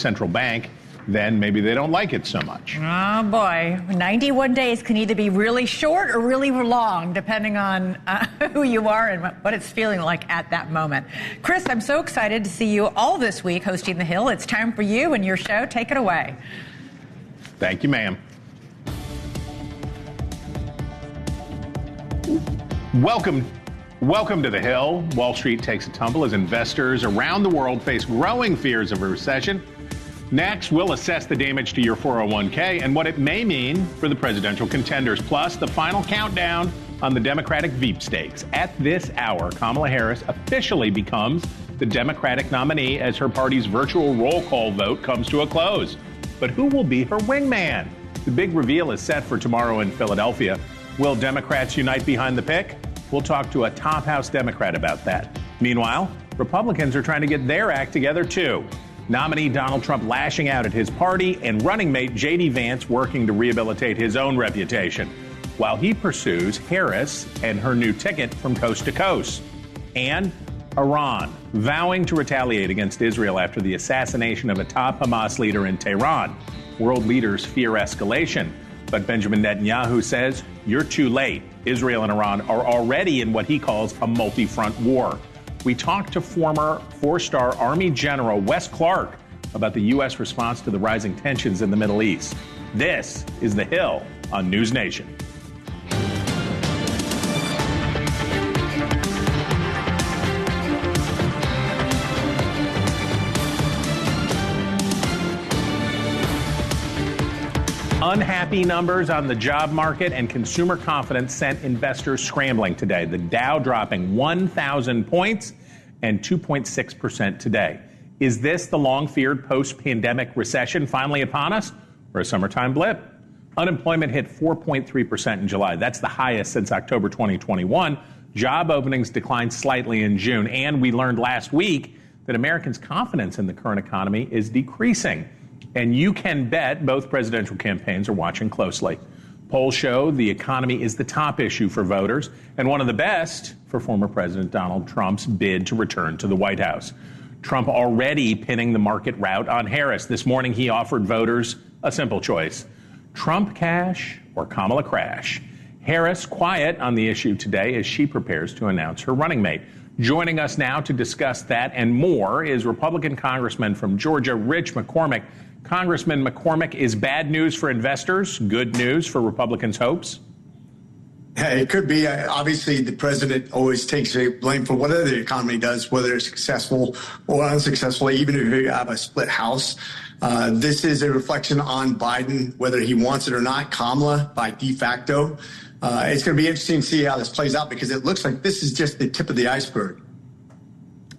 central bank, then maybe they don't like it so much. Oh, boy. 91 days can either be really short or really long, depending on who you are and what it's feeling like at that moment. Chris, I'm so excited to see you all this week hosting The Hill. It's time for you and your show. Take it away. Thank you, ma'am. Welcome to The Hill. Wall Street takes a tumble as investors around the world face growing fears of a recession. Next, we'll assess the damage to your 401k and what it may mean for the presidential contenders, plus the final countdown on the Democratic Veep stakes. At this hour, Kamala Harris officially becomes the Democratic nominee as her party's virtual roll call vote comes to a close. But who will be her wingman? The big reveal is set for tomorrow in Philadelphia. Will Democrats unite behind the pick? We'll talk to a top House Democrat about that. Meanwhile, Republicans are trying to get their act together, too. Nominee Donald Trump lashing out at his party and running mate J.D. Vance working to rehabilitate his own reputation, while he pursues Harris and her new ticket from coast to coast. And Iran vowing to retaliate against Israel after the assassination of a top Hamas leader in Tehran. World leaders fear escalation, but Benjamin Netanyahu says, you're too late. Israel and Iran are already in what he calls a multi-front war. We talked to former four-star Army General Wes Clark about the U.S. response to the rising tensions in the Middle East. This is The Hill on NewsNation. Unhappy numbers on the job market and consumer confidence sent investors scrambling today. The Dow dropping 1,000 points and 2.6% today. Is this the long-feared post-pandemic recession finally upon us, or a summertime blip? Unemployment hit 4.3% in July. That's the highest since October 2021. Job openings declined slightly in June. And we learned last week that Americans' confidence in the current economy is decreasing. And you can bet both presidential campaigns are watching closely. Polls show the economy is the top issue for voters and one of the best for former President Donald Trump's bid to return to the White House. Trump already pinning the market rout on Harris. This morning, he offered voters a simple choice: Trump cash or Kamala crash. Harris quiet on the issue today as she prepares to announce her running mate. Joining us now to discuss that and more is Republican Congressman from Georgia, Rich McCormick. Congressman McCormick, is bad news for investors good news for Republicans' hopes? It could be. Obviously, the president always takes blame for whatever the economy does, whether it's successful or unsuccessful, even if you have a split house. This is a reflection on Biden, whether he wants it or not. Kamala, by de facto. It's going to be interesting to see how this plays out, because it looks like this is just the tip of the iceberg.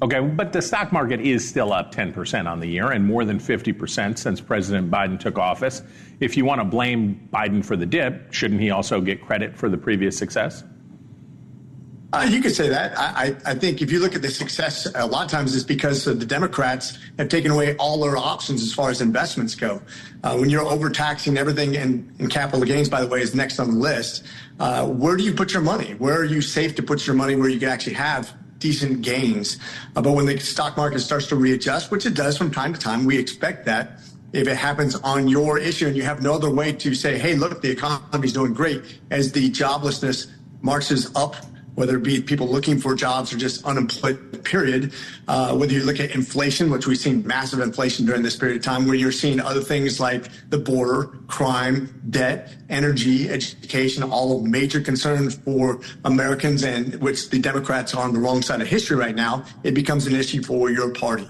Okay, but the stock market is still up 10% on the year and more than 50% since President Biden took office. If you want to blame Biden for the dip, shouldn't he also get credit for the previous success? You could say that. I think if you look at the success, a lot of times it's because the Democrats have taken away all their options as far as investments go. When you're overtaxing everything, and capital gains, by the way, is next on the list, where do you put your money? Where are you safe to put your money where you can actually have decent gains? But when the stock market starts to readjust, which it does from time to time, we expect that. If it happens on your issue and you have no other way to say, hey, look, the economy's doing great, as the joblessness marches up, whether it be people looking for jobs or just unemployed, period. Whether you look at inflation, which we've seen massive inflation during this period of time, where you're seeing other things like the border, crime, debt, energy, education, all major concerns for Americans, and which the Democrats are on the wrong side of history right now, it becomes an issue for your party.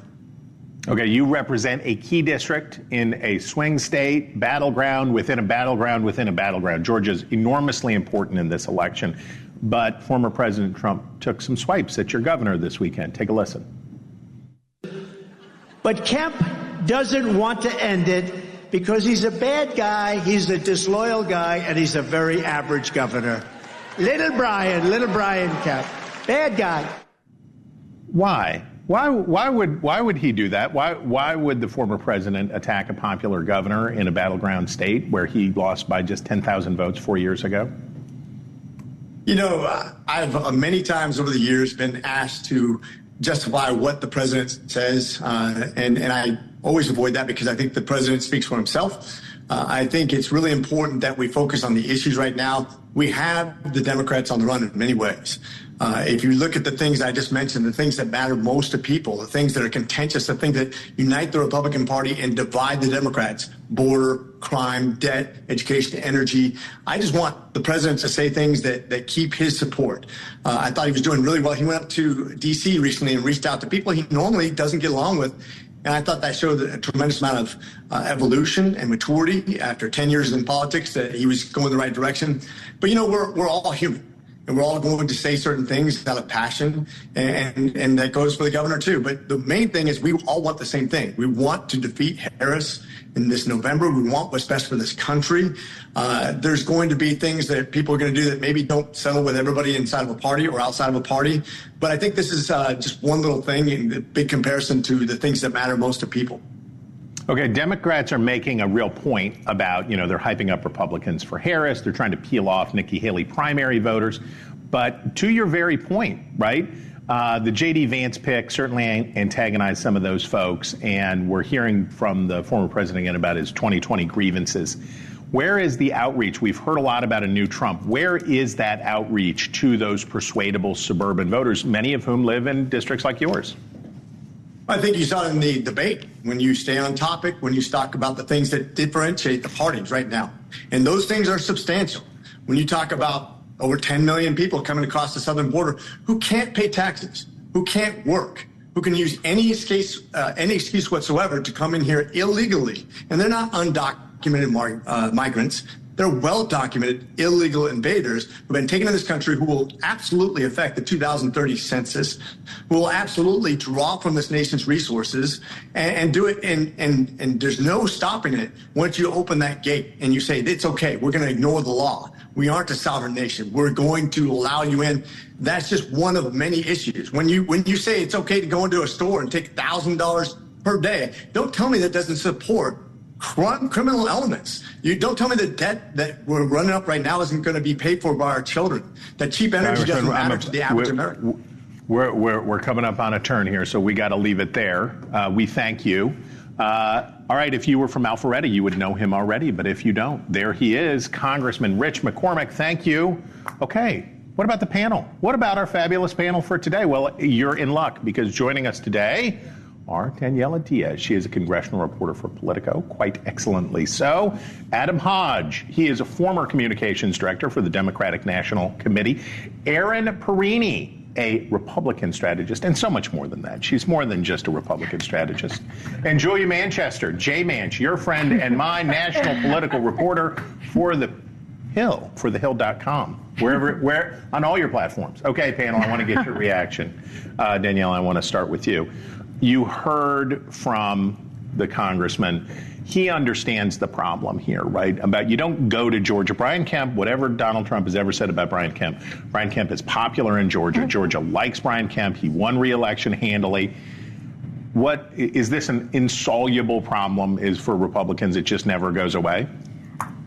Okay, you represent a key district in a swing state, battleground within a battleground within a battleground. Georgia's enormously important in this election. But former President Trump took some swipes at your governor this weekend. Take a listen. But Kemp doesn't want to end it because he's a bad guy, he's a disloyal guy, and he's a very average governor. Little Brian Kemp, bad guy. Why? Why would he do that? Why would the former president attack a popular governor in a battleground state where he lost by just 10,000 votes 4 years ago? You know, I've many times over the years been asked to justify what the president says, and I always avoid that because I think the president speaks for himself. I think it's really important that we focus on the issues right now. We have the Democrats on the run in many ways. If you look at the things I just mentioned, the things that matter most to people, the things that are contentious, the things that unite the Republican Party and divide the Democrats, border, crime, debt, education, energy. I just want the president to say things that keep his support. I thought he was doing really well. He went up to D.C. recently and reached out to people he normally doesn't get along with. And I thought that showed a tremendous amount of evolution and maturity after 10 years in politics, that he was going the right direction. But, we're all human. And we're all going to say certain things out of passion, and that goes for the governor, too. But the main thing is we all want the same thing. We want to defeat Harris in this November. We want what's best for this country. There's going to be things that people are going to do that maybe don't settle with everybody inside of a party or outside of a party. But I think this is just one little thing in the big comparison to the things that matter most to people. Okay, Democrats are making a real point about, they're hyping up Republicans for Harris. They're trying to peel off Nikki Haley primary voters. But to your very point, right, the J.D. Vance pick certainly antagonized some of those folks. And we're hearing from the former president again about his 2020 grievances. Where is the outreach? We've heard a lot about a new Trump. Where is that outreach to those persuadable suburban voters, many of whom live in districts like yours? I think you saw it in the debate when you stay on topic, when you talk about the things that differentiate the parties right now. And those things are substantial. When you talk about over 10 million people coming across the southern border who can't pay taxes, who can't work, who can use any excuse whatsoever to come in here illegally. And they're not undocumented migrants. They're well-documented illegal invaders who've been taken to this country, who will absolutely affect the 2030 census, who will absolutely draw from this nation's resources and do it. And there's no stopping it once you open that gate and you say, it's okay, we're going to ignore the law. We aren't a sovereign nation. We're going to allow you in. That's just one of many issues. When you say it's okay to go into a store and take $1,000 per day, don't tell me that doesn't support criminal elements. You don't tell me the debt that we're running up right now isn't going to be paid for by our children. That cheap energy doesn't matter to the average American. We're coming up on a turn here, so we got to leave it there. We thank you. All right, if you were from Alpharetta, you would know him already, but if you don't, there he is, Congressman Rich McCormick. Thank you. Okay, what about the panel? What about our fabulous panel for today? Well, you're in luck, because joining us today are Daniela Diaz. She is a congressional reporter for Politico, quite excellently so. Adam Hodge, he is a former communications director for the Democratic National Committee. Erin Perini, a Republican strategist, and so much more than that. She's more than just a Republican strategist. And Julia Manchester, Jay Manch, your friend and my national political reporter for The Hill, for thehill.com, where on all your platforms. Okay, panel, I want to get your reaction. Danielle, I want to start with you. You heard from the congressman. He understands the problem here, right? About you don't go to Georgia. Brian Kemp, whatever Donald Trump has ever said about Brian Kemp is popular in Georgia. Georgia likes Brian Kemp. He won re-election handily. What is this an insoluble problem is for Republicans? It just never goes away?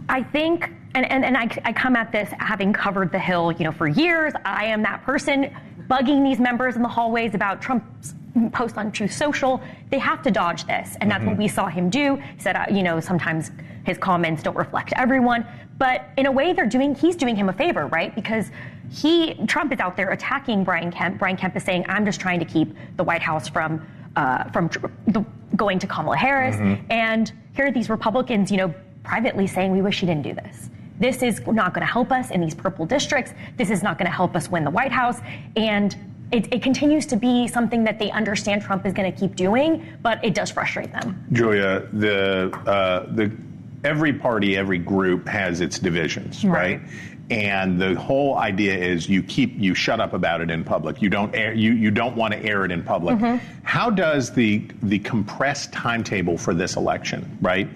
I think, and I come at this having covered the Hill, for years. I am that person bugging these members in the hallways about Trump's post on Truth Social. They have to dodge this, and that's what we saw him do. He said, sometimes his comments don't reflect everyone, but in a way he's doing him a favor, right? Because Trump is out there attacking Brian Kemp. Brian Kemp is saying, I'm just trying to keep the White House from going to Kamala Harris. And here are these Republicans, privately saying, we wish he didn't do this. This is not going to help us in these purple districts. This is not going to help us win the White House. And it continues to be something that they understand Trump is going to keep doing, but it does frustrate them. Julia, every party, every group has its divisions, right? And the whole idea is you shut up about it in public. You don't want to air it in public. How does the compressed timetable for this election, right,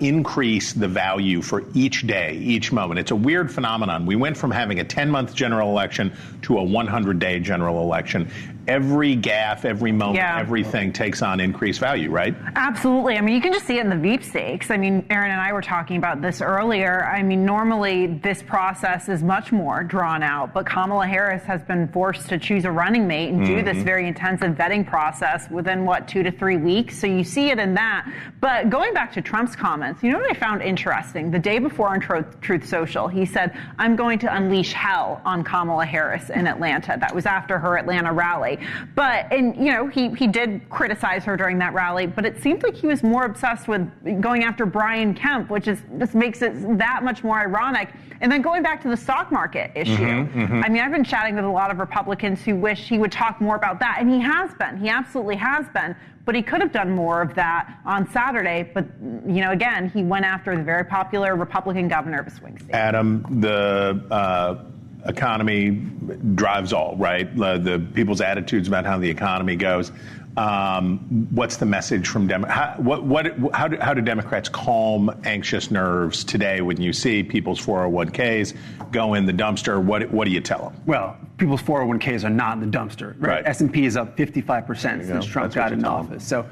increase the value for each day, each moment? It's a weird phenomenon. We went from having a 10-month general election to a 100-day general election. every gaffe, every moment, everything takes on increased value, right? Absolutely. I mean, you can just see it in the Veep stakes. I mean, Aaron and I were talking about this earlier. I mean, normally this process is much more drawn out, but Kamala Harris has been forced to choose a running mate and do this very intensive vetting process within, 2 to 3 weeks. So you see it in that. But going back to Trump's comments, you know what I found interesting? The day before on Truth Social, he said, I'm going to unleash hell on Kamala Harris in Atlanta. That was after her Atlanta rally. But, and you know, he did criticize her during that rally, but it seemed like he was more obsessed with going after Brian Kemp, which is just makes it that much more ironic. And then going back to the stock market issue, I mean, I've been chatting with a lot of Republicans who wish he would talk more about that, and he has been. He absolutely has been. But he could have done more of that on Saturday. But, you know, again, he went after the very popular Republican governor of a swing state. Adam, the economy drives all, right? The people's attitudes about how the economy goes. What's the message from how do Democrats calm anxious nerves today when you see people's 401ks go in the dumpster? What do you tell them? Well, people's 401ks are not in the dumpster, right? S&P is up 55% since Trump got into office. So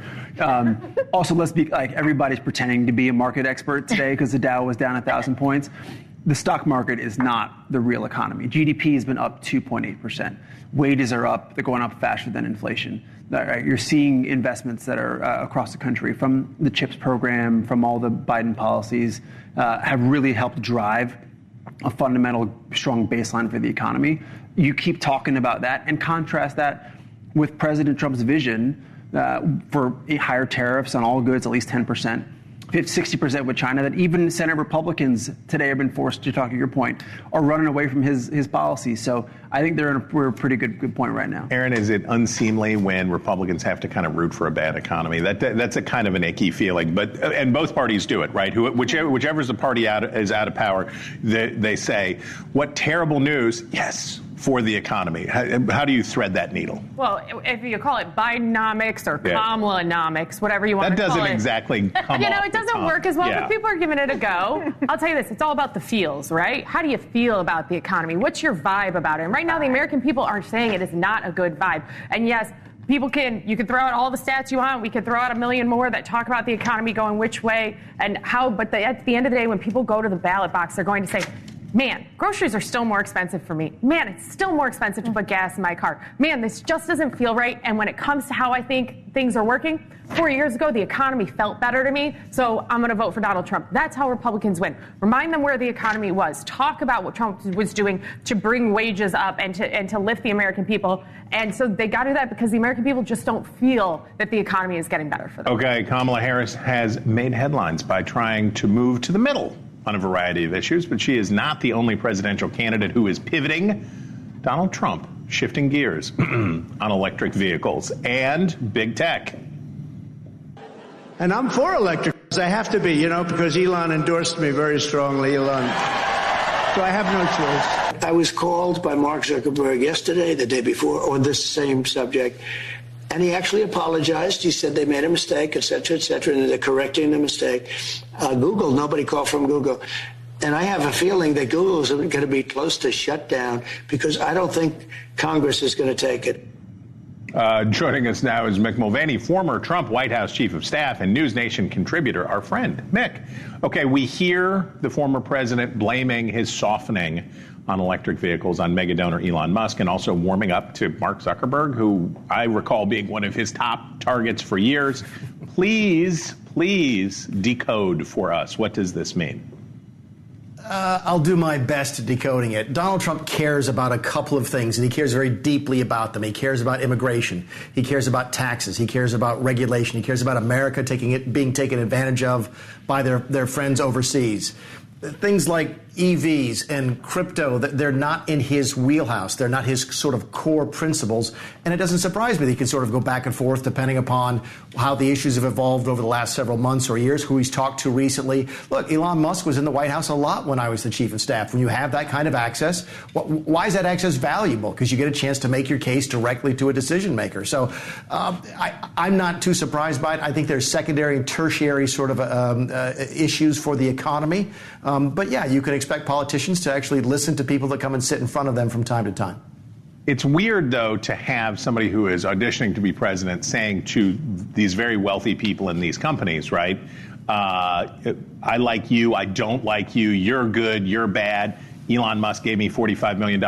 also, let's be like, everybody's pretending to be a market expert today because the Dow was down 1,000 points. The stock market is not the real economy. GDP has been up 2.8%. Wages are up. They're going up faster than inflation. You're seeing investments that are across the country from the CHIPS program, from all the Biden policies, have really helped drive a fundamental strong baseline for the economy. You keep talking about that and contrast that with President Trump's vision for higher tariffs on all goods, at least 10%. 60% with China, that even Senate Republicans today have been forced, to talk to your point, are running away from his policies. So I think we're a pretty good point right now. Aaron, is it unseemly when Republicans have to kind of root for a bad economy? That's a kind of an icky feeling, and both parties do it, right? Whichever's the party is out of power, they say, what terrible news, yes, for the economy. How do you thread that needle? Well, if you call it Bidenomics or Kamalanomics, whatever you want to call it. That doesn't exactly come it doesn't work as well, but people are giving it a go. I'll tell you this, it's all about the feels, right? How do you feel about the economy? What's your vibe about it? And right now, the American people are saying it is not a good vibe. And yes, you can throw out all the stats you want. We could throw out a million more that talk about the economy going which way and how, but at the end of the day, when people go to the ballot box, they're going to say, man, groceries are still more expensive for me. Man, it's still more expensive to put gas in my car. Man, this just doesn't feel right. And when it comes to how I think things are working, 4 years ago, the economy felt better to me, so I'm going to vote for Donald Trump. That's how Republicans win. Remind them where the economy was. Talk about what Trump was doing to bring wages up and to lift the American people. And so they got to do that because the American people just don't feel that the economy is getting better for them. Okay, Kamala Harris has made headlines by trying to move to the middle on a variety of issues, but she is not the only presidential candidate who is pivoting. Donald Trump shifting gears on electric vehicles and big tech. And I'm for electric. I have to be, because Elon endorsed me very strongly, Elon. So I have no choice. I was called by Mark Zuckerberg yesterday, the day before, on this same subject. And he actually apologized. He said they made a mistake, et cetera, and they're correcting the mistake. Google, nobody called from Google. And I have a feeling that Google is going to be close to shut down because I don't think Congress is going to take it. Joining us now is Mick Mulvaney, former Trump White House chief of staff and NewsNation contributor, our friend. Mick, okay, we hear the former president blaming his softening on electric vehicles on mega donor Elon Musk and also warming up to Mark Zuckerberg, who I recall being one of his top targets for years. Please decode for us. What does this mean? I'll do my best at decoding it. Donald Trump cares about a couple of things, and he cares very deeply about them. He cares about immigration. He cares about taxes. He cares about regulation. He cares about America being taken advantage of by their friends overseas. Things like EVs and crypto, they're not in his wheelhouse. They're not his sort of core principles. And it doesn't surprise me that he can sort of go back and forth depending upon how the issues have evolved over the last several months or years, who he's talked to recently. Look, Elon Musk was in the White House a lot when I was the chief of staff. When you have that kind of access, why is that access valuable? Because you get a chance to make your case directly to a decision maker. So I'm not too surprised by it. I think there's secondary and tertiary sort of issues for the economy. But yeah, you can expect politicians to actually listen to people that come and sit in front of them from time to time. It's weird, though, to have somebody who is auditioning to be president saying to these very wealthy people in these companies, right? I like you, I don't like you, you're good, you're bad. Elon Musk gave me $45 million.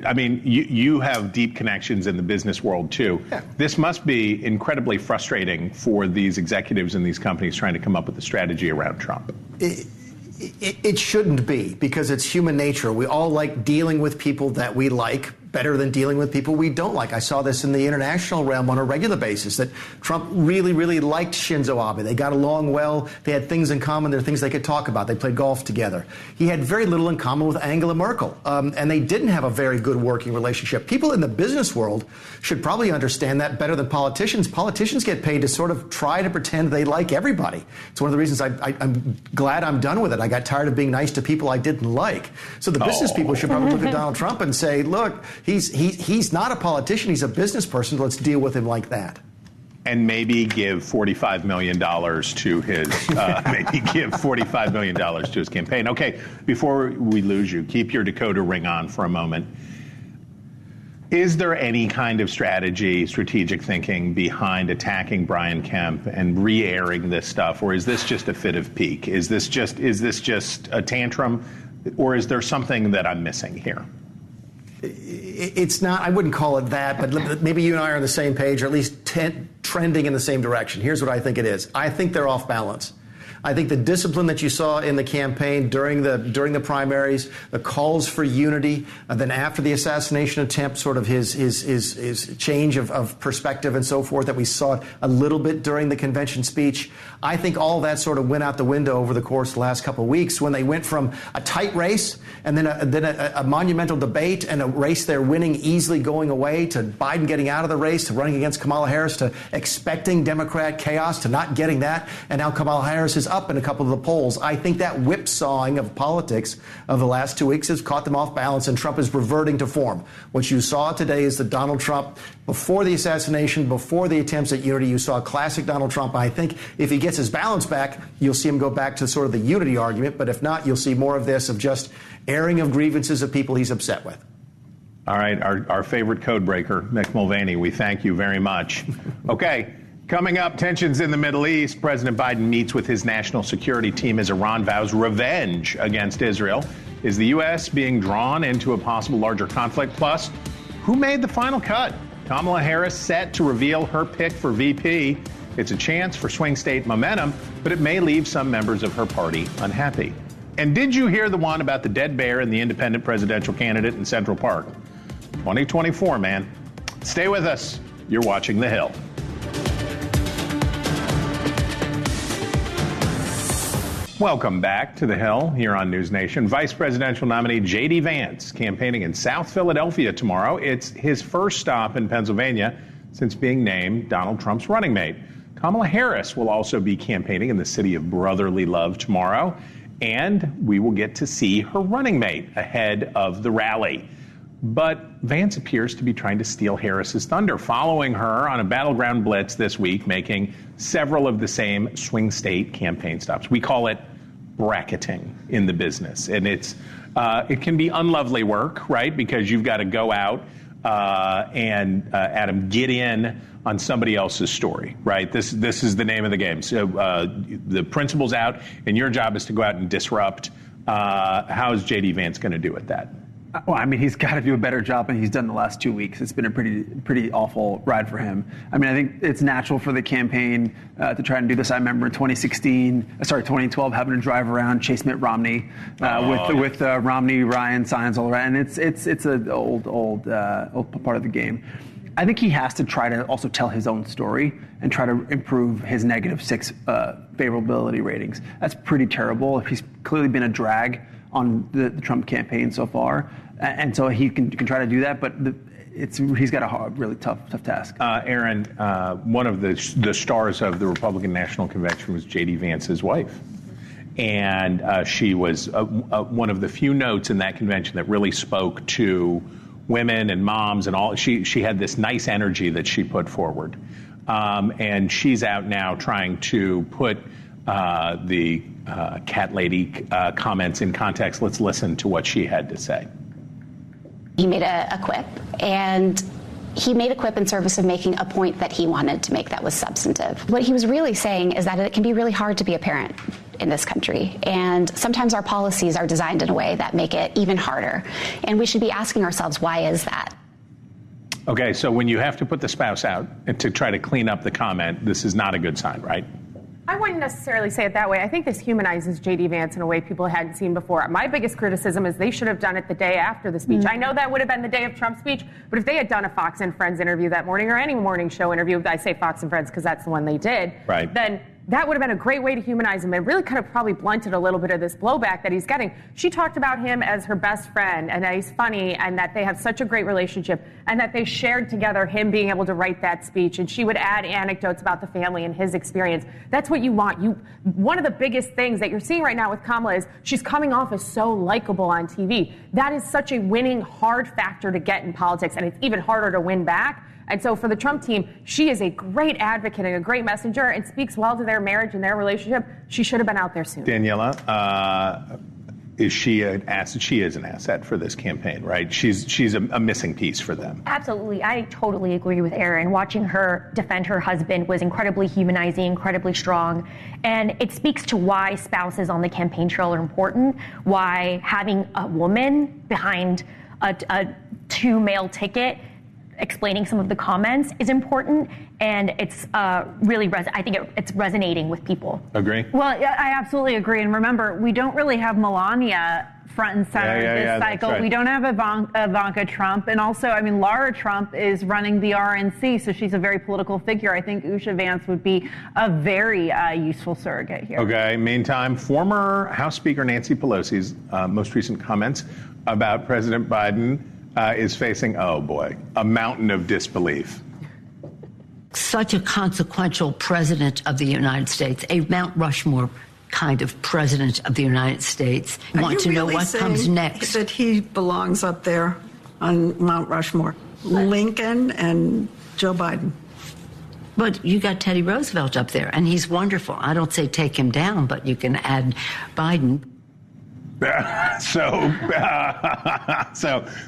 I mean, you have deep connections in the business world, too. Yeah. This must be incredibly frustrating for these executives in these companies trying to come up with a strategy around Trump. It shouldn't be, because it's human nature. We all like dealing with people that we like better than dealing with people we don't like. I saw this in the international realm on a regular basis, that Trump really, really liked Shinzo Abe. They got along well. They had things in common. There are things they could talk about. They played golf together. He had very little in common with Angela Merkel, and they didn't have a very good working relationship. People in the business world should probably understand that better than politicians. Politicians get paid to sort of try to pretend they like everybody. It's one of the reasons I'm glad I'm done with it. I got tired of being nice to people I didn't like. So the business people should probably look at Donald Trump and say, look, he's not a politician. He's a business person. Let's deal with him like that. And maybe give $45 million to his campaign. Okay, before we lose you, keep your decoder ring on for a moment. Is there any kind of strategic thinking behind attacking Brian Kemp and re-airing this stuff, or is this just a fit of pique? Is this just a tantrum, or is there something that I'm missing here? It's not, I wouldn't call it that, but maybe you and I are on the same page, or at least trending in the same direction. Here's what I think it is. I think they're off balance. I think the discipline that you saw in the campaign during the primaries, the calls for unity, and then after the assassination attempt, sort of his change of perspective and so forth that we saw a little bit during the convention speech. I think all that sort of went out the window over the course of the last couple of weeks, when they went from a tight race and then a monumental debate and a race they're winning easily going away, to Biden getting out of the race, to running against Kamala Harris, to expecting Democrat chaos, to not getting that, and now Kamala Harris is up in a couple of the polls. I think that whipsawing of politics of the last 2 weeks has caught them off balance, and Trump is reverting to form. What you saw today is that Donald Trump, before the assassination, before the attempts at unity, you saw classic Donald Trump. I think if he gets his balance back, you'll see him go back to sort of the unity argument. But if not, you'll see more of this, of just airing of grievances of people he's upset with. All right, our favorite code breaker, Mick Mulvaney, we thank you very much. Okay. Coming up, tensions in the Middle East. President Biden meets with his national security team as Iran vows revenge against Israel. Is the U.S. being drawn into a possible larger conflict? Plus, who made the final cut? Kamala Harris set to reveal her pick for VP. It's a chance for swing state momentum, but it may leave some members of her party unhappy. And did you hear the one about the dead bear and the independent presidential candidate in Central Park? 2024, man. Stay with us. You're watching The Hill. Welcome back to The Hill here on NewsNation. Vice presidential nominee J.D. Vance campaigning in South Philadelphia tomorrow. It's his first stop in Pennsylvania since being named Donald Trump's running mate. Kamala Harris will also be campaigning in the city of brotherly love tomorrow, and we will get to see her running mate ahead of the rally. But Vance appears to be trying to steal Harris's thunder, following her on a battleground blitz this week, making several of the same swing state campaign stops. We call it bracketing in the business, and it can be unlovely work, right? Because you've got to go out and Adam, get in on somebody else's story, right? This is the name of the game. So the principal's out, and your job is to go out and disrupt. How is J.D. Vance going to do with that? Well, I mean, he's got to do a better job than he's done the last 2 weeks. It's been a pretty awful ride for him. I mean, I think it's natural for the campaign to try and do this. I remember in 2012, having to drive around, chase Mitt Romney with Romney, Ryan signs all around. And it's an old part of the game. I think he has to try to also tell his own story and try to improve his -6 favorability ratings. That's pretty terrible. He's clearly been a drag on the Trump campaign so far, and so he can try to do that, but he's got a really tough task. Aaron, one of the stars of the Republican National Convention was J.D. Vance's wife, and she was one of the few notes in that convention that really spoke to women and moms and all. She had this nice energy that she put forward, and she's out now trying to put the cat lady comments in context. Let's listen to what she had to say. He made a quip, and he made a quip in service of making a point that he wanted to make that was substantive. What he was really saying is that it can be really hard to be a parent in this country, and sometimes our policies are designed in a way that make it even harder, and we should be asking ourselves, why is that? Okay, so when you have to put the spouse out to try to clean up the comment, this is not a good sign, right? I wouldn't necessarily say it that way. I think this humanizes J.D. Vance in a way people hadn't seen before. My biggest criticism is they should have done it the day after the speech. I know that would have been the day of Trump's speech, but if they had done a Fox and Friends interview that morning or any morning show interview, I say Fox and Friends because that's the one they did, right, then that would have been a great way to humanize him. It really could have probably blunted a little bit of this blowback that he's getting. She talked about him as her best friend and that he's funny and that they have such a great relationship and that they shared together him being able to write that speech. And she would add anecdotes about the family and his experience. That's what you want. One of the biggest things that you're seeing right now with Kamala is she's coming off as so likable on TV. That is such a winning hard factor to get in politics, and it's even harder to win back. And so for the Trump team, she is a great advocate and a great messenger and speaks well to their marriage and their relationship. She should have been out there soon. Daniela, is she an asset? She is an asset for this campaign, right? She's a missing piece for them. Absolutely. I totally agree with Aaron. Watching her defend her husband was incredibly humanizing, incredibly strong. And it speaks to why spouses on the campaign trail are important, why having a woman behind a two-male ticket explaining some of the comments is important, and it's really, I think it's resonating with people. Agree? Well, yeah, I absolutely agree. And remember, we don't really have Melania front and center this cycle. Right. We don't have Ivanka Trump. And also, I mean, Lara Trump is running the RNC, so she's a very political figure. I think Usha Vance would be a very useful surrogate here. Okay. Meantime, former House Speaker Nancy Pelosi's most recent comments about President Biden is facing, oh boy, a mountain of disbelief. Such a consequential president of the United States, a Mount Rushmore kind of president of the United States. I want to know what comes next. That he belongs up there on Mount Rushmore, Lincoln and Joe Biden. But you got Teddy Roosevelt up there, and he's wonderful. I don't say take him down, but you can add Biden. So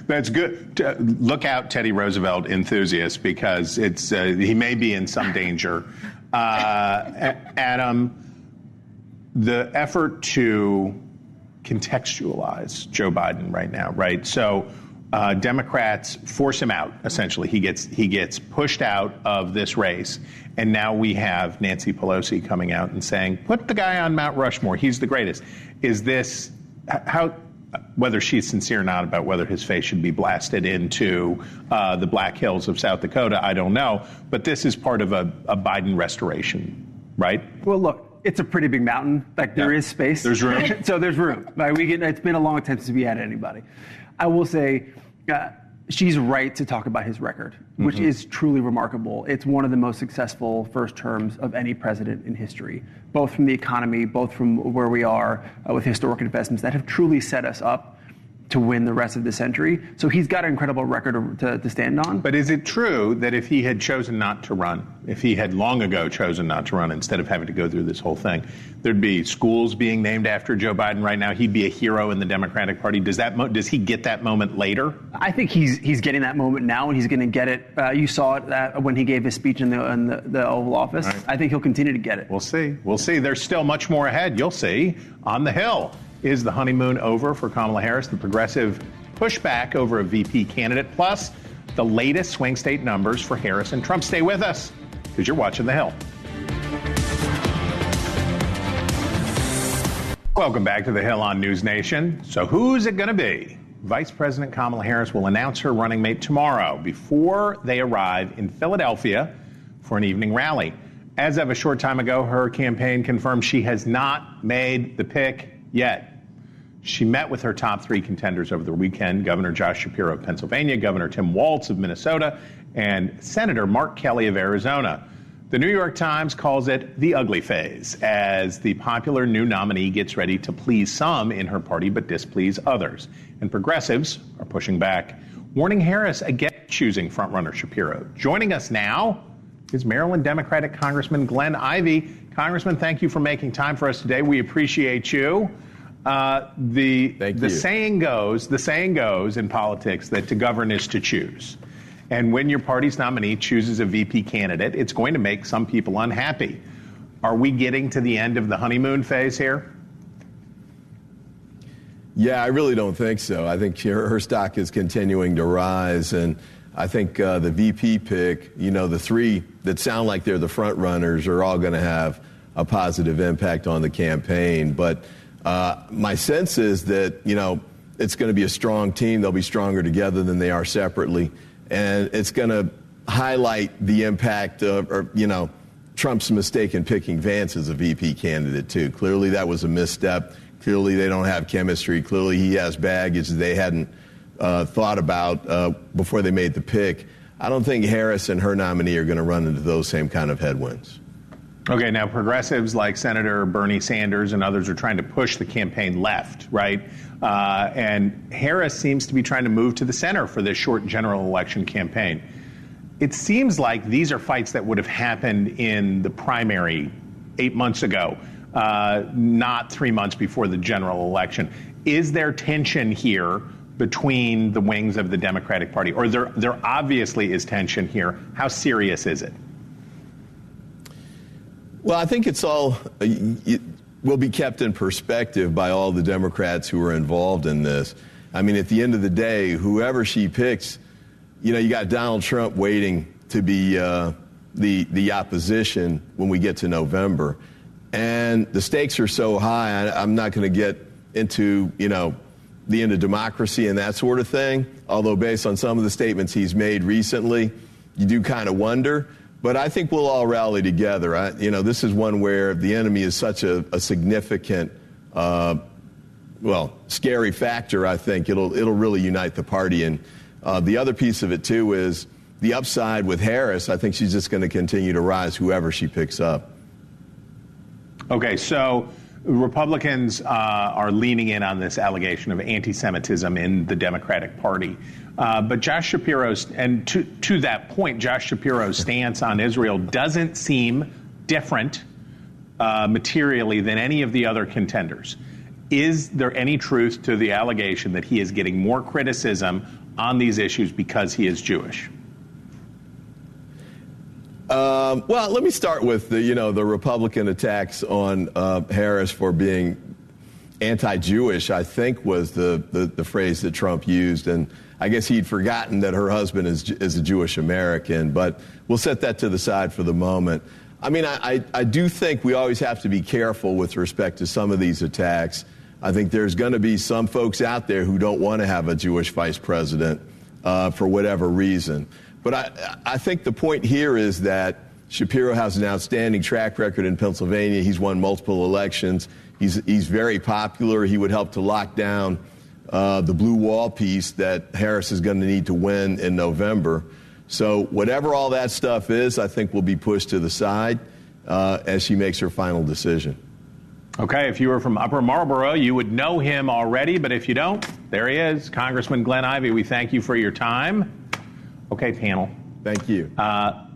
that's good. Look out, Teddy Roosevelt enthusiasts, because it's he may be in some danger. Adam, the effort to contextualize Joe Biden right now, right? So Democrats force him out. Essentially, he gets pushed out of this race, and now we have Nancy Pelosi coming out and saying, "Put the guy on Mount Rushmore. He's the greatest." Is this how, whether she's sincere or not about whether his face should be blasted into the Black Hills of South Dakota, I don't know. But this is part of a Biden restoration, right? Well, look, it's a pretty big mountain. Like, there is space. There's room. So there's room. Like, it's been a long time since we had anybody. I will say she's right to talk about his record, which is truly remarkable. It's one of the most successful first terms of any president in history, both from the economy, both from where we are with historic investments that have truly set us up to win the rest of the century. So he's got an incredible record to stand on. But is it true that if he had chosen not to run, if he had long ago chosen not to run instead of having to go through this whole thing, there'd be schools being named after Joe Biden right now? He'd be a hero in the Democratic Party. Does he get that moment later? I think he's getting that moment now, and he's going to get it. You saw it when he gave his speech in the Oval Office. Right. I think he'll continue to get it. We'll see. We'll see. There's still much more ahead. You'll see. On the Hill. Is the honeymoon over for Kamala Harris? The progressive pushback over a VP candidate, plus the latest swing state numbers for Harris and Trump. Stay with us, because you're watching The Hill. Welcome back to The Hill on NewsNation. So who's it going to be? Vice President Kamala Harris will announce her running mate tomorrow before they arrive in Philadelphia for an evening rally. As of a short time ago, her campaign confirmed she has not made the pick yet. She met with her top three contenders over the weekend: Governor Josh Shapiro of Pennsylvania, Governor Tim Walz of Minnesota, and Senator Mark Kelly of Arizona. The New York Times calls it the ugly phase, as the popular new nominee gets ready to please some in her party but displease others. And progressives are pushing back, warning Harris against choosing frontrunner Shapiro. Joining us now is Maryland Democratic Congressman Glenn Ivey. Congressman, thank you for making time for us today. We appreciate you. The saying goes in politics that to govern is to choose. And when your party's nominee chooses a VP candidate, it's going to make some people unhappy. Are we getting to the end of the honeymoon phase here? Yeah, I really don't think so. I think her stock is continuing to rise, and I think the VP pick, the three that sound like they're the front runners are all going to have a positive impact on the campaign. But my sense is that, it's going to be a strong team. They'll be stronger together than they are separately. And it's going to highlight the impact of, Trump's mistake in picking Vance as a VP candidate, too. Clearly that was a misstep. Clearly they don't have chemistry. Clearly he has baggage they hadn't thought about before they made the pick. I don't think Harris and her nominee are going to run into those same kind of headwinds. Okay, now progressives like Senator Bernie Sanders and others are trying to push the campaign left, right? And Harris seems to be trying to move to the center for this short general election campaign. It seems like these are fights that would have happened in the primary 8 months ago, not 3 months before the general election. Is there tension here between the wings of the Democratic Party? Or there obviously is tension here. How serious is it? Well, I think it's all will be kept in perspective by all the Democrats who are involved in this. I mean, at the end of the day, whoever she picks, you got Donald Trump waiting to be the opposition when we get to November. And the stakes are so high, I'm not going to get into, the end of democracy and that sort of thing. Although based on some of the statements he's made recently, you do kind of wonder. But I think we'll all rally together. This is one where the enemy is such a significant, scary factor. I think it'll really unite the party. And the other piece of it, too, is the upside with Harris. I think she's just going to continue to rise, whoever she picks up. Okay, so Republicans are leaning in on this allegation of anti-Semitism in the Democratic Party. But Josh Shapiro's, and to that point, Josh Shapiro's stance on Israel doesn't seem different materially than any of the other contenders. Is there any truth to the allegation that he is getting more criticism on these issues because he is Jewish? Well, let me start with the Republican attacks on Harris for being anti-Jewish, I think was the phrase that Trump used. And I guess he'd forgotten that her husband is a Jewish American. But we'll set that to the side for the moment. I mean, I do think we always have to be careful with respect to some of these attacks. I think there's going to be some folks out there who don't want to have a Jewish vice president for whatever reason. But I think the point here is that Shapiro has an outstanding track record in Pennsylvania. He's won multiple elections. He's very popular. He would help to lock down the blue wall piece that Harris is going to need to win in November. So whatever all that stuff is, I think will be pushed to the side as she makes her final decision. Okay, if you were from Upper Marlboro, you would know him already. But if you don't, there he is, Congressman Glenn Ivey. We thank you for your time. Okay, panel. Thank you.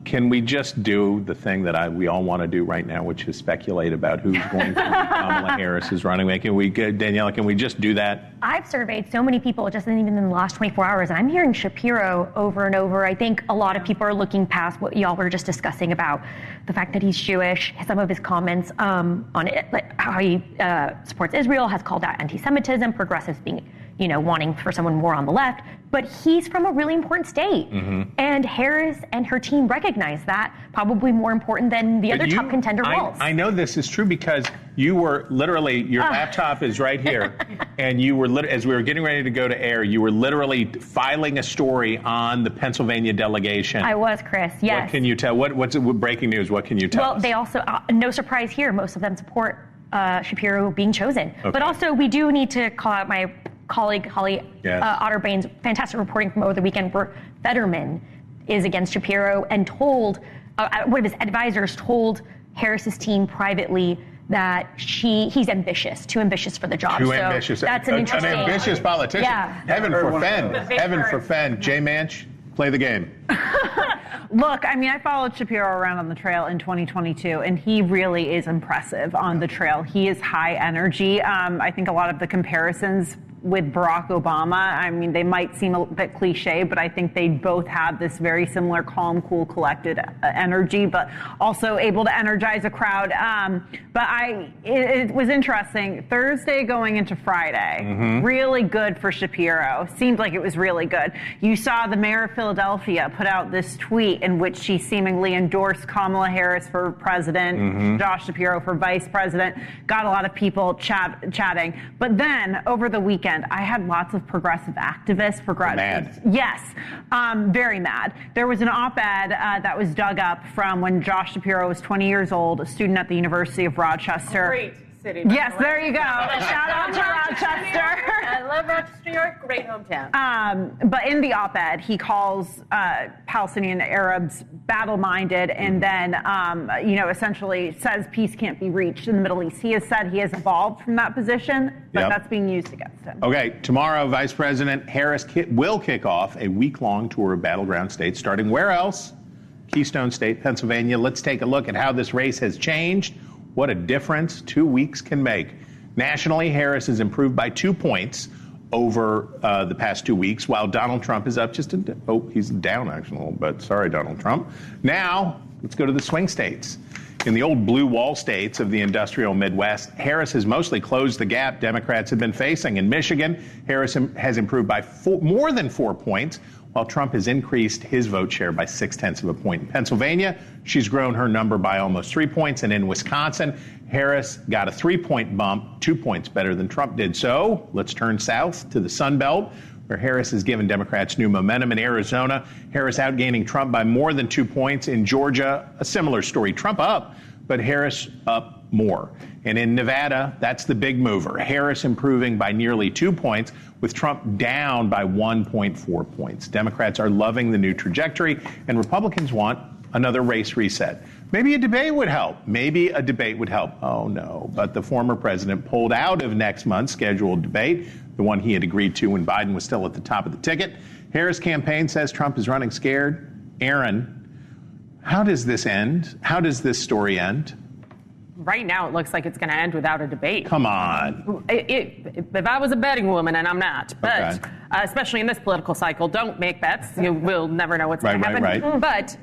Can we just do the thing that we all want to do right now, which is speculate about who's going to be Kamala Harris's running mate? Daniela, can we just do that? I've surveyed so many people just even in the last 24 hours, and I'm hearing Shapiro over and over. I think a lot of people are looking past what y'all were just discussing about the fact that he's Jewish, some of his comments on it, like how he supports Israel, has called out anti-Semitism, progressives being, wanting for someone more on the left. But he's from a really important state. Mm-hmm. And Harris and her team recognize that, probably more important than the other top contender was. I know this is true because you were literally, your laptop is right here, and you were, as we were getting ready to go to air, you were literally filing a story on the Pennsylvania delegation. I was, Chris, yes. What can you tell? What's breaking news? What can you tell us? Well, they also, no surprise here, most of them support Shapiro being chosen. Okay. But also, we do need to call out my colleague Holly Otterbane's fantastic reporting from over the weekend, where Fetterman is against Shapiro and told one of his advisors told Harris's team privately that he's too ambitious for the job. Too ambitious. That's an interesting. An ambitious politician. Yeah. Heaven forfend. Jay Manch, play the game. Look, I mean, I followed Shapiro around on the trail in 2022, and he really is impressive on the trail. He is high energy. I think a lot of the comparisons with Barack Obama, I mean, they might seem a bit cliche, but I think they both have this very similar calm, cool, collected energy, but also able to energize a crowd. It was interesting. Thursday going into Friday, really good for Shapiro. Seemed like it was really good. You saw the mayor of Philadelphia put out this tweet in which she seemingly endorsed Kamala Harris for president, Josh Shapiro for vice president. Got a lot of people chatting. But then over the weekend, I had lots of progressive activists. Mad. Yes, very mad. There was an op-ed that was dug up from when Josh Shapiro was 20 years old, a student at the University of Rochester. Great city. Yes, there you go. Shout out to Rochester. I love Rochester, New York. Great hometown. But in the op-ed, he calls Palestinian Arabs battle-minded, and then, essentially says peace can't be reached in the Middle East. He has said he has evolved from that position, but that's being used against him. Okay, tomorrow, Vice President Harris will kick off a week-long tour of battleground states, starting where else? Keystone State, Pennsylvania. Let's take a look at how this race has changed. What a difference 2 weeks can make. Nationally, Harris has improved by 2 points over the past 2 weeks, while Donald Trump is up he's down actually a little bit. Sorry, Donald Trump. Now, let's go to the swing states. In the old blue wall states of the industrial Midwest, Harris has mostly closed the gap Democrats have been facing. In Michigan, Harris has improved by more than 4 points, while Trump has increased his vote share by 0.6 of a point. In Pennsylvania, she's grown her number by almost 3 points. And in Wisconsin, Harris got a 3-point bump, 2 points better than Trump did. So let's turn south to the Sun Belt, where Harris has given Democrats new momentum. In Arizona, Harris outgaining Trump by more than 2 points. In Georgia, a similar story. Trump up, but Harris up more. And in Nevada, that's the big mover. Harris improving by nearly 2 points, with Trump down by 1.4 points. Democrats are loving the new trajectory, and Republicans want another race reset. Maybe a debate would help. Oh, no. But the former president pulled out of next month's scheduled debate, the one he had agreed to when Biden was still at the top of the ticket. Harris' campaign says Trump is running scared. Aaron, how does this end? How does this story end? Right now, it looks like it's going to end without a debate. Come on. If I was a betting woman, and I'm not, but especially in this political cycle, don't make bets. You will never know what's going to happen. Right. But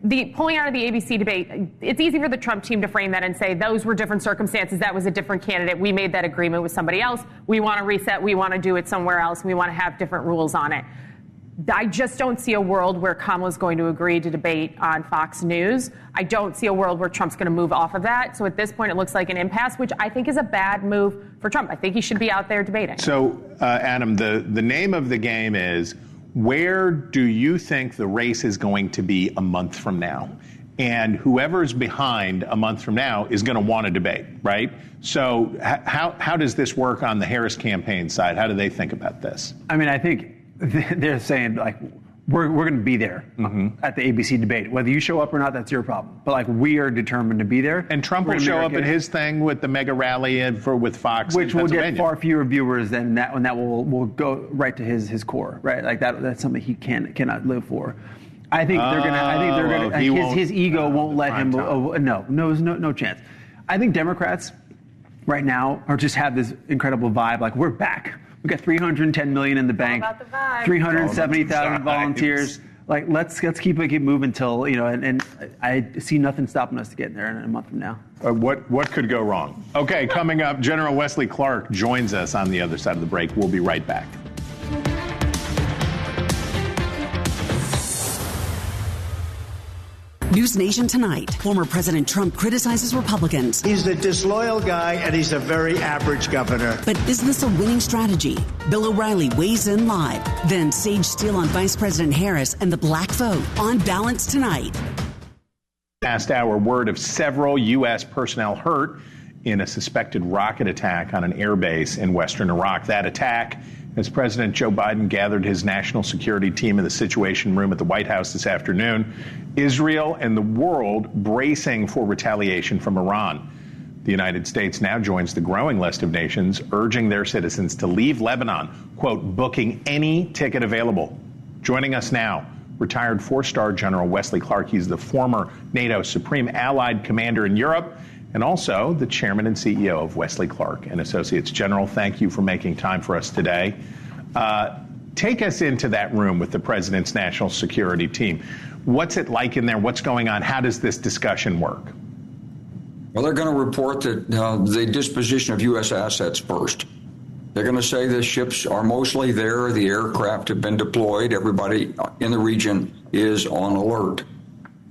the pulling out of the ABC debate, it's easy for the Trump team to frame that and say those were different circumstances. That was a different candidate. We made that agreement with somebody else. We want to reset. We want to do it somewhere else. We want to have different rules on it. I just don't see a world where Kamala's going to agree to debate on Fox News. I don't see a world where Trump's going to move off of that. So at this point, it looks like an impasse, which I think is a bad move for Trump. I think he should be out there debating. So, Adam, the name of the game is, where do you think the race is going to be a month from now? And whoever's behind a month from now is going to want to debate, right? So how does this work on the Harris campaign side? How do they think about this? I mean, I think they're saying, like, we're going to be there at the ABC debate. Whether you show up or not, that's your problem. But, like, we are determined to be there. And Trump will show up at his thing with the mega rally with Fox, which will get far fewer viewers than that, and that will go right to his core, right? Like that's something he cannot live for. I think they're gonna. His ego won't let him. No chance. I think Democrats right now just have this incredible vibe. Like, we're back. We got $310 million in the bank, 370,000 volunteers. Like, let's keep moving till, and I see nothing stopping us to get there in a month from now. What could go wrong? Okay, coming up, General Wesley Clark joins us on the other side of the break. We'll be right back. NewsNation tonight. Former President Trump criticizes Republicans. He's the disloyal guy, and he's a very average governor. But is this a winning strategy? Bill O'Reilly weighs in live. Then Sage Steele on Vice President Harris and the black vote. On Balance tonight. Last hour, word of several U.S. personnel hurt in a suspected rocket attack on an airbase in western Iraq. That attack, as President Joe Biden gathered his national security team in the Situation Room at the White House this afternoon, Israel and the world bracing for retaliation from Iran. The United States now joins the growing list of nations urging their citizens to leave Lebanon, quote, booking any ticket available. Joining us now, retired 4-star General Wesley Clark. He's the former NATO Supreme Allied Commander in Europe and also the chairman and CEO of Wesley Clark and Associates. General, thank you for making time for us today. Take us into that room with the president's national security team. What's it like in there? What's going on? How does this discussion work? Well, they're going to report that the disposition of U.S. assets first. They're going to say the ships are mostly there. The aircraft have been deployed. Everybody in the region is on alert.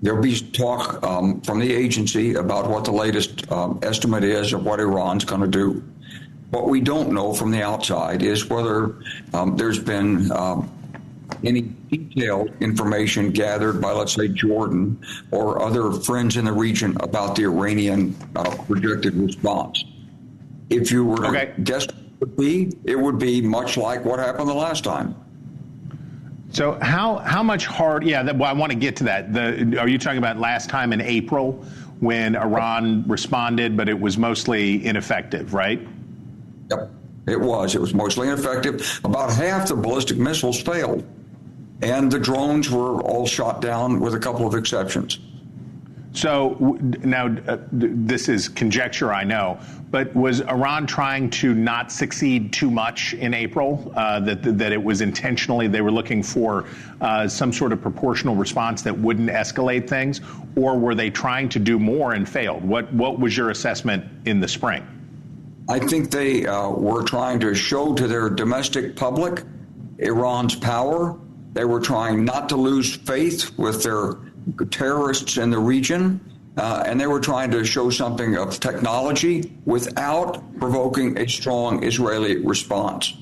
There'll be talk from the agency about what the latest estimate is of what Iran's going to do. What we don't know from the outside is whether there's been any detailed information gathered by, let's say, Jordan or other friends in the region about the Iranian projected response. If you were to guess it would be much like what happened the last time. So how much hard? Yeah, I want to get to that. Are you talking about last time in April when Iran responded, but it was mostly ineffective, right? Yep, it was. It was mostly ineffective. About half the ballistic missiles failed, and the drones were all shot down with a couple of exceptions. So now this is conjecture, I know, but was Iran trying to not succeed too much in April? That it was intentionally, they were looking for some sort of proportional response that wouldn't escalate things, or were they trying to do more and failed? What was your assessment in the spring? I think they were trying to show to their domestic public Iran's power. They were trying not to lose faith with their terrorists in the region, and they were trying to show something of technology without provoking a strong Israeli response.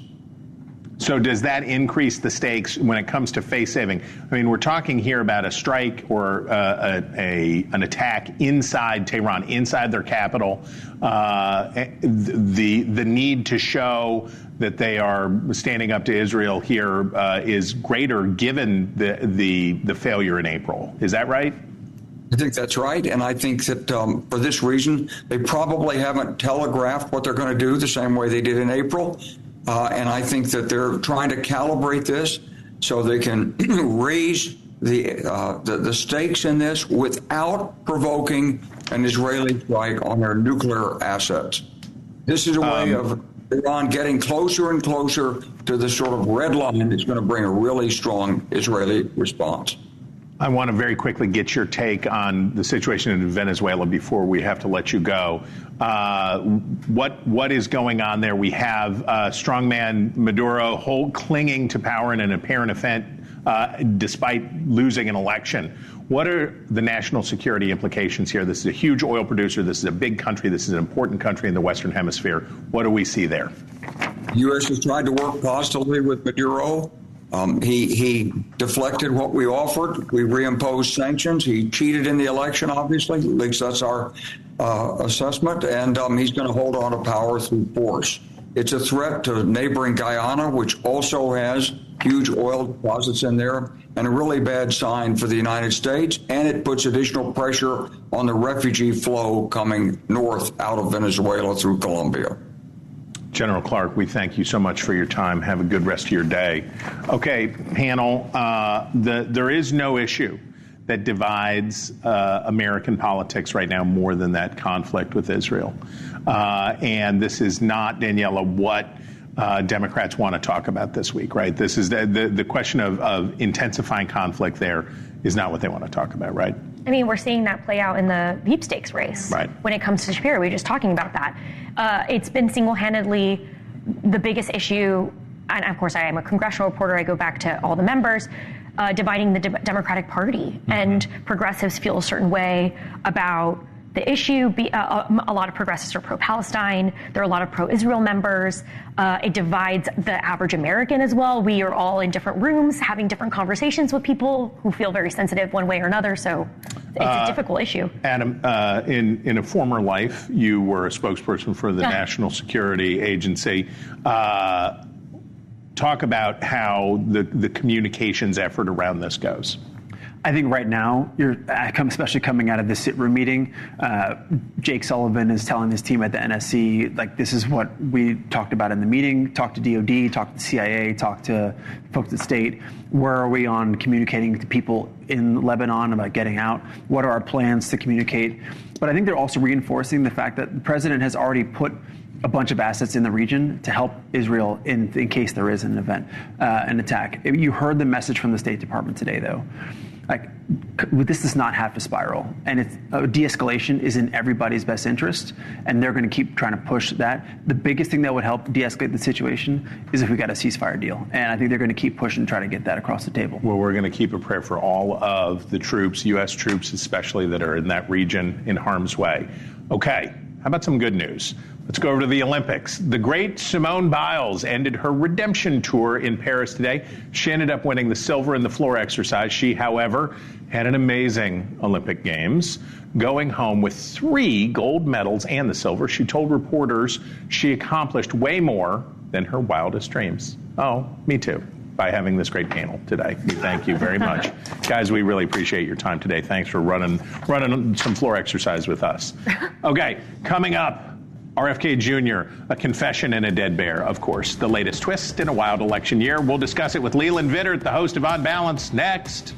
So does that increase the stakes when it comes to face saving? I mean, we're talking here about a strike or an attack inside Tehran, inside their capital. The need to show that they are standing up to Israel here is greater given the failure in April. Is that right? I think that's right, and I think that for this reason, they probably haven't telegraphed what they're going to do the same way they did in April. And I think that they're trying to calibrate this so they can raise the stakes in this without provoking an Israeli strike on their nuclear assets. This is a way of Iran getting closer and closer to the sort of red line that's going to bring a really strong Israeli response. I want to very quickly get your take on the situation in Venezuela before we have to let you go. What is going on there? We have strongman Maduro clinging to power in an apparent event despite losing an election. What are the national security implications here? This is a huge oil producer. This is a big country. This is an important country in the Western Hemisphere. What do we see there? The U.S. has tried to work positively with Maduro. He deflected what we offered. We reimposed sanctions. He cheated in the election, obviously. At least that's our assessment. And he's going to hold on to power through force. It's a threat to neighboring Guyana, which also has huge oil deposits in there, and a really bad sign for the United States. And it puts additional pressure on the refugee flow coming north out of Venezuela through Colombia. General Clark, we thank you so much for your time. Have a good rest of your day. Okay, panel, there is no issue that divides American politics right now more than that conflict with Israel. And this is not, Daniela, what Democrats want to talk about this week, right? This is the question of intensifying conflict there is not what they want to talk about, right? I mean, we're seeing that play out in the sweepstakes race. Right. When it comes to Shapiro, we were just talking about that. It's been single-handedly the biggest issue, and of course I am a congressional reporter, I go back to all the members, dividing the Democratic Party. Mm-hmm. And progressives feel a certain way about the issue. A lot of progressives are pro-Palestine. There are a lot of pro-Israel members. It divides the average American as well. We are all in different rooms having different conversations with people who feel very sensitive one way or another. So it's a difficult issue. Adam, in a former life, you were a spokesperson for the National Security Agency. Talk about how the communications effort around this goes. I think right now, especially coming out of the sit room meeting, Jake Sullivan is telling his team at the NSC, like, this is what we talked about in the meeting. Talk to DOD, talk to the CIA, talk to folks at state. Where are we on communicating to people in Lebanon about getting out? What are our plans to communicate? But I think they're also reinforcing the fact that the president has already put a bunch of assets in the region to help Israel in case there is an event, an attack. You heard the message from the State Department today, though. Like, this does not have to spiral, and de-escalation is in everybody's best interest, and they're going to keep trying to push that. The biggest thing that would help de-escalate the situation is if we got a ceasefire deal, and I think they're going to keep pushing to try to get that across the table. Well, we're going to keep a prayer for all of the troops, U.S. troops especially, that are in that region in harm's way. Okay, how about some good news? Let's go over to the Olympics. The great Simone Biles ended her redemption tour in Paris today. She ended up winning the silver in the floor exercise. She, however, had an amazing Olympic Games, going home with 3 gold medals and the silver. She told reporters she accomplished way more than her wildest dreams. Oh, me too, by having this great panel today. We thank you very much. Guys, we really appreciate your time today. Thanks for running some floor exercise with us. Okay, coming up, RFK Jr., a confession and a dead bear, of course. The latest twist in a wild election year. We'll discuss it with Leland Vittert, the host of On Balance, next.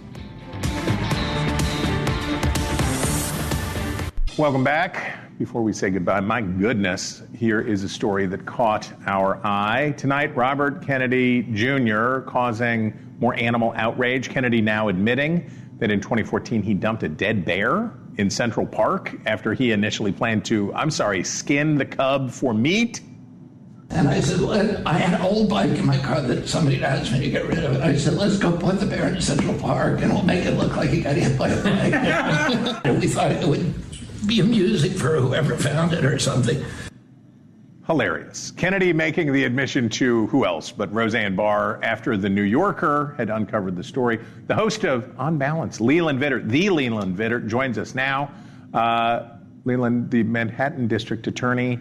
Welcome back. Before we say goodbye, my goodness, here is a story that caught our eye. Tonight, Robert Kennedy Jr. causing more animal outrage. Kennedy now admitting that in 2014 he dumped a dead bear in Central Park after he initially planned to, skin the cub for meat. And I said, I had an old bike in my car that somebody asked me to get rid of it. I said, let's go put the bear in Central Park and we'll make it look like he got hit by a bike. And we thought it would be amusing for whoever found it or something. Hilarious. Kennedy making the admission to who else but Roseanne Barr after the New Yorker had uncovered the story. The host of On Balance, Leland Vittert, joins us now. Leland, the Manhattan District Attorney,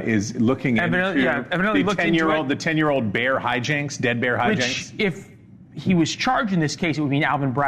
is looking into the 10-year-old bear hijinks, dead bear hijinks. Which, if he was charged in this case, it would mean Alvin Bragg